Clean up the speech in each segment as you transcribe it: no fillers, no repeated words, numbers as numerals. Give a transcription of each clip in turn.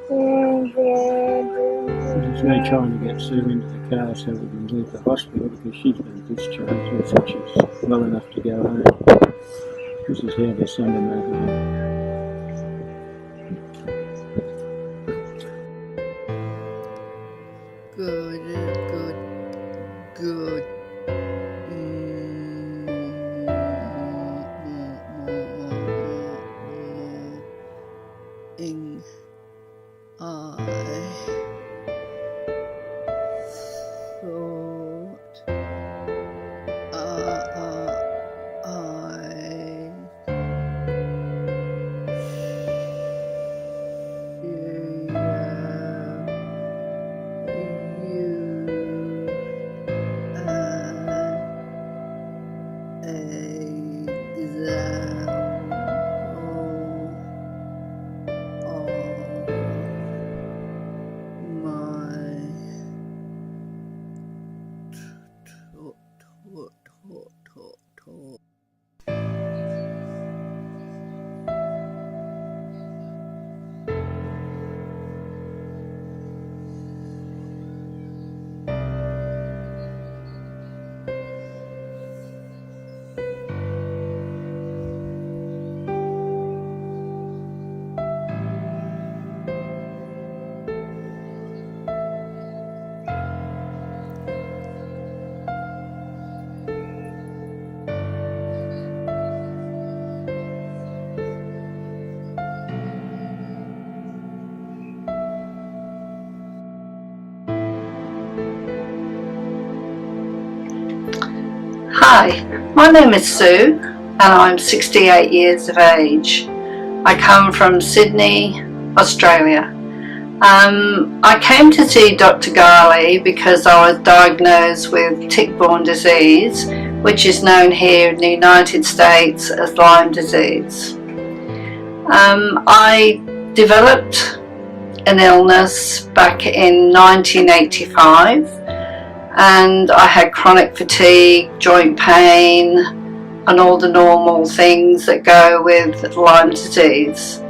He's really trying to get Sue into the car so we can leave the hospital because she's been discharged. We think she's well enough to go home. This is how they send them out home. Good. I thought Hi, my name is Sue and I'm 68 years of age. I come from Sydney, Australia. I came to see Dr. Ghaly because I was diagnosed with tick-borne disease, which is known here in the United States as Lyme disease. I developed an illness back in 1985. And I had chronic fatigue, joint pain, and all the normal things that go with Lyme disease.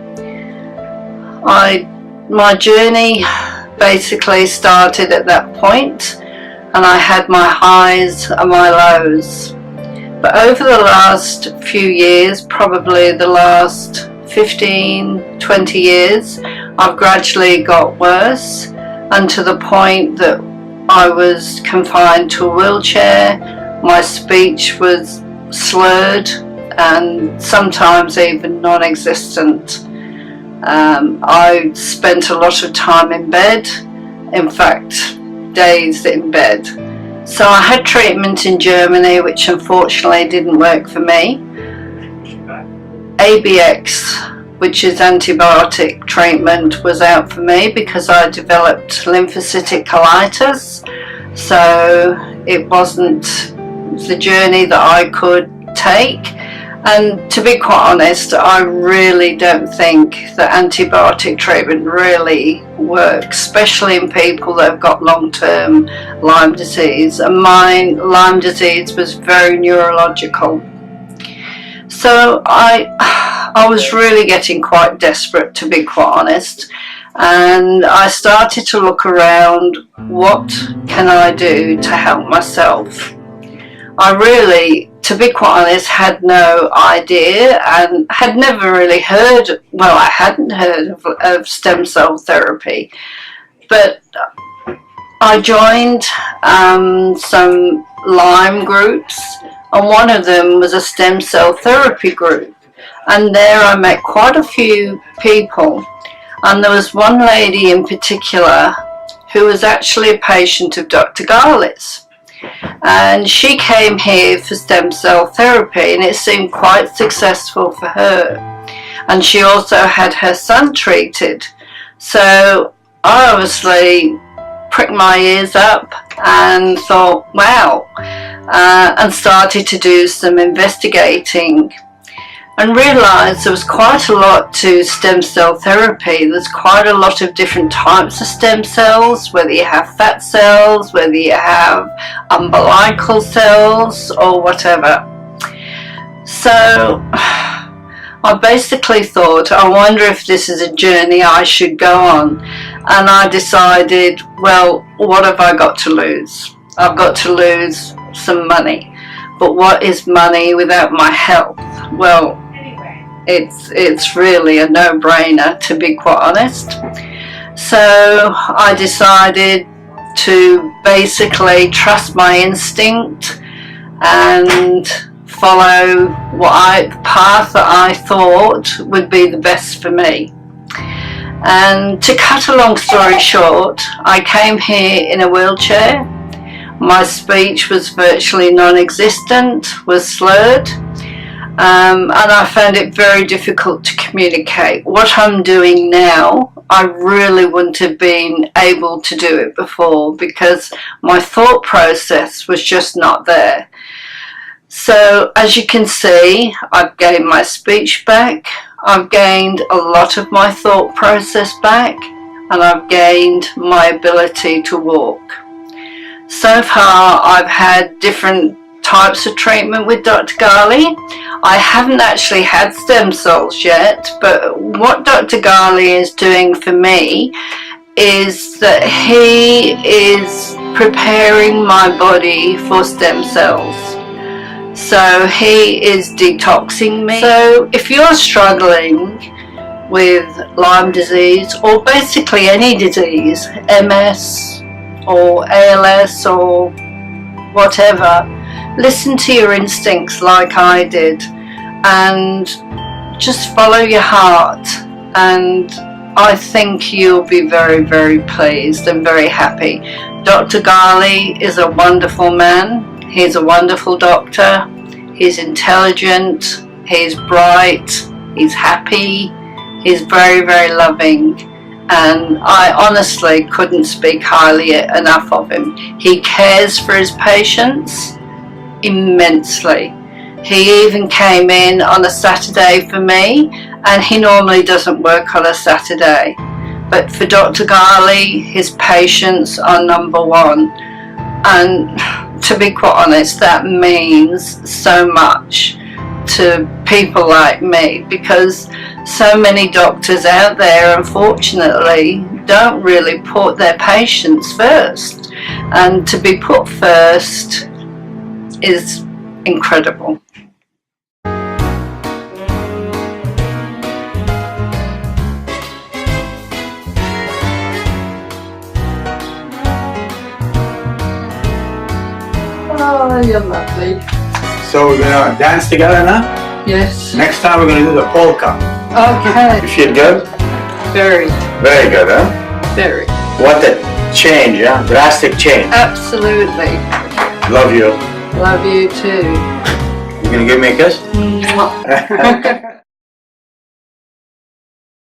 My journey basically started at that point, and I had my highs and my lows. But over the last few years, probably the last 15-20 years, I've gradually got worse, and to the point that I was confined to a wheelchair. My speech was slurred and sometimes even non-existent. I spent a lot of time in bed, in fact days in bed. So I had treatment in Germany which unfortunately didn't work for me. ABX, which is antibiotic treatment, was out for me because I developed lymphocytic colitis, so it wasn't the journey that I could take. And to be quite honest, I really don't think that antibiotic treatment really works, especially in people that have got long-term Lyme disease, and mine, Lyme disease, was very neurological. So I was really getting quite desperate, to be quite honest, and I started to look around, what can I do to help myself? I really, to be quite honest, had no idea and had never really heard, well, I hadn't heard of stem cell therapy, but I joined some Lyme groups, and one of them was a stem cell therapy group, and there I met quite a few people, and there was one lady in particular who was actually a patient of Dr. Ghaly's, and she came here for stem cell therapy and it seemed quite successful for her, and she also had her son treated. So I obviously pricked my ears up and thought, wow, and started to do some investigating and realised there was quite a lot to stem cell therapy. There's quite a lot of different types of stem cells, whether you have fat cells, whether you have umbilical cells or whatever. So I basically thought, I wonder if this is a journey I should go on. And I decided, well, what have I got to lose? I've got to lose some money. But what is money without my health? Well, it's really a no-brainer, to be quite honest. So I decided to basically trust my instinct and follow the path that I thought would be the best for me. And to cut a long story short, I came here in a wheelchair. My speech was virtually non-existent, was slurred, and I found it very difficult to communicate. What I'm doing now, I really wouldn't have been able to do it before because my thought process was just not there. So as you can see, I've gained my speech back, I've gained a lot of my thought process back, and I've gained my ability to walk. So far I've had different types of treatment with Dr. Ghaly. I haven't actually had stem cells yet, but what Dr. Ghaly is doing for me is that he is preparing my body for stem cells. So he is detoxing me. So if you're struggling with Lyme disease, or basically any disease, MS or ALS or whatever, listen to your instincts like I did and just follow your heart, and I think you'll be very, very pleased and very happy. Dr. Ghaly is a wonderful man. He's a wonderful doctor. He's intelligent, he's bright, he's happy, he's very, very loving, and I honestly couldn't speak highly enough of him. He cares for his patients immensely. He even came in on a Saturday for me, and he normally doesn't work on a Saturday. But for Dr. Ghaly, his patients are number one. And to be quite honest, that means so much to people like me, because so many doctors out there unfortunately don't really put their patients first, and to be put first is incredible. Oh, you're lovely. So we're gonna dance together now? Yes. Next time we're gonna do the polka. Okay. You feel good? Very. Very good, huh? Very. What a change, huh? Drastic change. Absolutely. Love you. Love you too. You gonna give me a kiss? Mwah.